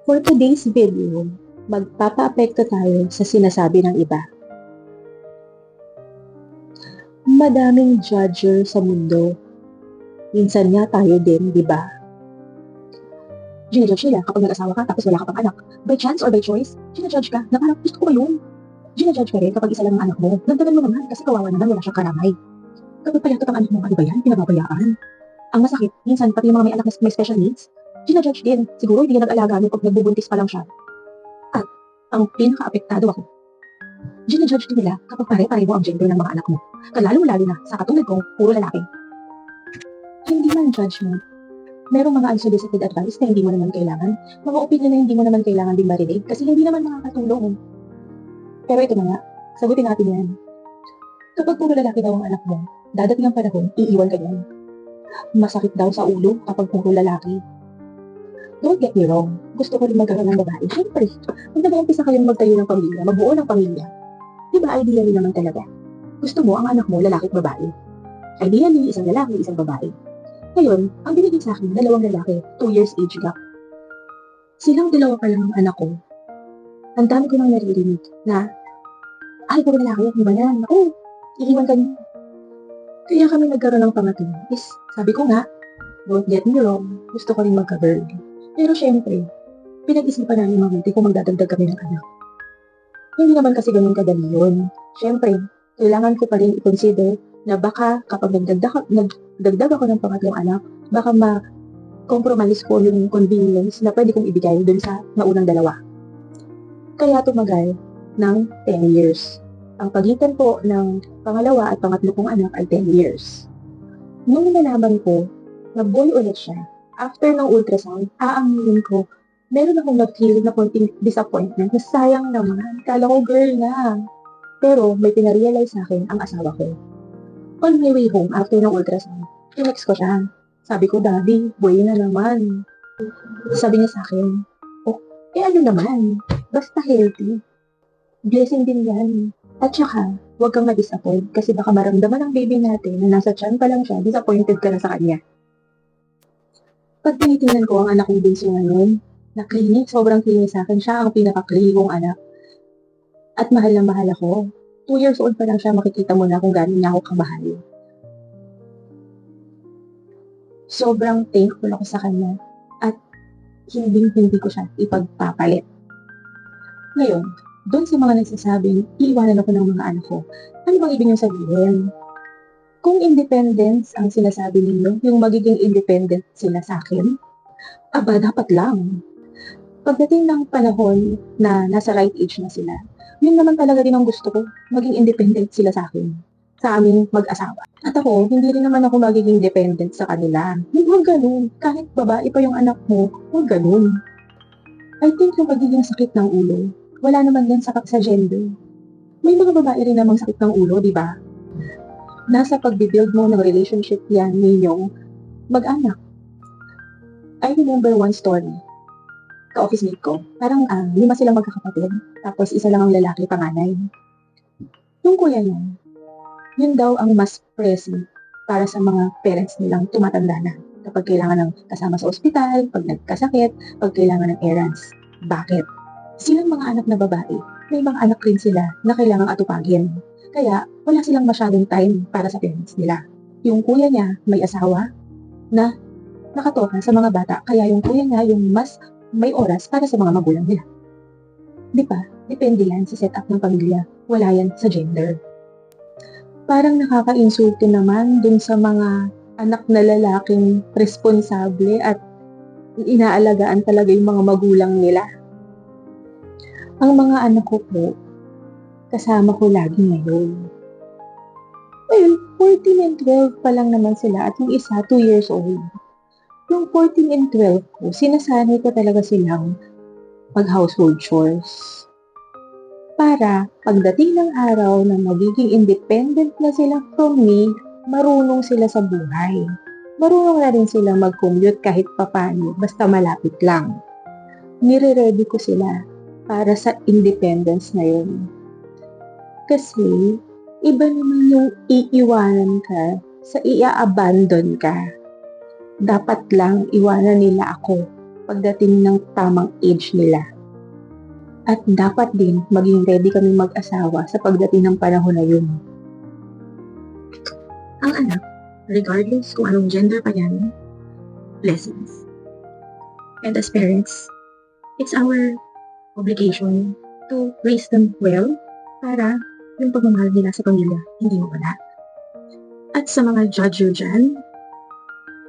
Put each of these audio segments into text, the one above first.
For today's video, magpapaapekto tayo sa sinasabi ng iba. Madaming judger sa mundo. Minsan nga tayo din, di ba? Ginajudge nila kapag nag-asawa ka tapos wala ka pang anak. By chance or by choice, ginajudge ka na parang gusto ko ba yun? Ginajudge ka rin kapag isa lang ang anak mo. Nagdagan mo naman kasi kawawa naman wala siyang karamay. Kapag payatot ang anak mo, ano ba yan? Pinababayaan. Ang masakit, minsan pati yung mga may anak na may special needs, ginajudge din. Siguro hindi niya nag-alaga nung pag nagbubuntis pa lang siya. At ang pinaka-apektado ako, ginajudge din nila kapag pare-pareho ang gender ng mga anak mo. Kalalo-lalo na sa katulad ko, puro lalaki. Hindi man judgment. Merong mga unsolicited advice na hindi mo naman kailangan. Mga opinion na hindi mo naman kailangan din marinig kasi hindi naman makakatulong. Pero ito na nga, sagutin natin yan. Kapag puro lalaki daw ang anak mo, dadating ang panahon, iiwan ka niyan. Masakit daw sa ulo kapag puro lalaki. Don't get me wrong, gusto ko rin magkaroon ng babae. Siyempre, kung nag-uumpisa kayong magtayo ng pamilya, magbuo ng pamilya, di ba ideally naman talaga? Gusto mo ang anak mo lalaki at babae. Ideally, isang lalaki, isang babae. Ngayon, ang binigay sa akin, 2 lalaki, 2 years age gap. Silang 2 pa lang ang anak ko. Ang dami ko nang naririnig na, ay, puro lalaki, di ba yan? Oo, iiwan ka niya. Kaya kami nagkaroon ng pangatlo is, sabi ko nga, don't get me wrong, gusto ko rin magka-girl. Pero syempre, pinag-isipan namin mabuti kung magdadagdag kami ng anak. Hindi naman kasi ganun kadali yun. Syempre, kailangan ko pa rin i-consider na baka kapag nagdagdag ako ng pangatlong anak, baka ma-compromise ko yung convenience na pwede kong ibigay dun sa naunang 2. Kaya tumagal ng 10 years. Ang pagitan po ng pangalawa at pangatlo kong anak ay 10 years. Nung nalaman ko na boy ulit siya, after ng ultrasound, aaminin ko, meron akong na-feel na konting disappointment na sayang naman, kala ko girl na. Pero may pinarealize sa akin ang asawa ko. On my way home after ng ultrasound, tinext ko siya. Sabi ko, Daddy, boy na naman. Sabi niya sa akin, oh, ano naman, basta healthy. Blessing din yan. At saka, huwag kang ma-disappoint kasi baka maramdaman ng baby natin na nasa tiyan pa lang siya, disappointed ka na sa kanya. Pag tinitingnan ko ang anak kong bunso ngayon, na clingy, sobrang clingy sa akin, siya ang pinaka-clingy kong anak. At mahal na mahal ako. 2 years old pa lang siya, makikita mo na kung gaano niya ako kamahal. Sobrang thankful ako sa kanya at hindi ko siya ipagpapalit. Ngayon, doon sa mga nagsasabing, iiwanan ako ng mga anak ko, ano bang ibig niyong sabihin? Kung independence ang sinasabi ninyo, yung magiging independent sila sa akin, aba, dapat lang. Pagdating ng panahon na nasa right age na sila, yun naman talaga din ang gusto ko, maging independent sila sa akin, sa aming mag-asawa. At ako, hindi rin naman ako magiging dependent sa kanila. Huwag ganun. Kahit babae pa yung anak mo, huwag ganun. I think yung magiging sakit ng ulo, wala naman yan sa gender. May mga babae rin namang sakit ng ulo, di ba? Nasa pagbibuild mo ng relationship yan ninyong mag-anak. I remember one story. Ka-office mate ko. Parang 5 silang magkakapatid. Tapos isa lang ang lalaki, panganay. Yung kuya niya, yun daw ang mas present para sa mga parents nilang tumatanda na. Kapag kailangan ng kasama sa ospital, pag nagkasakit, pag kailangan ng errands. Bakit? Silang mga anak na babae, may mga anak rin sila na kailangang atupagin. Kaya wala silang masyadong time para sa parents nila. Yung kuya niya may asawa na nakatoka sa mga bata, kaya yung kuya niya yung mas may oras para sa mga magulang nila. Di ba? Depende yan sa setup ng pamilya. Wala yan sa gender. Parang nakaka-insulto naman dun sa mga anak na lalaking responsable at inaalagaan talaga yung mga magulang nila. Ang mga anak ko po, kasama ko lagi ngayon. Well, 14 and 12 pa lang naman sila at yung isa 2 years old. Yung 14 and 12 ko, sinasanay ko talaga silang mag-household chores. Para pagdating ng araw na magiging independent na sila from me, marunong sila sa buhay. Marunong na rin sila mag-commute kahit papano, basta malapit lang. Nire-ready ko sila para sa independence na yun. Kasi, iba naman yung iiwanan ka sa i-abandon ka. Dapat lang iwanan nila ako pagdating ng tamang age nila. At dapat din maging ready kami mag-asawa sa pagdating ng panahon na yun. Ang anak, regardless kung anong gender pa yan, blessings. And as parents, it's our obligation to raise them well para yung pagmamahal nila sa pamilya hindi mawala. At sa mga judge dyan,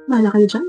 bahala kayo dyan.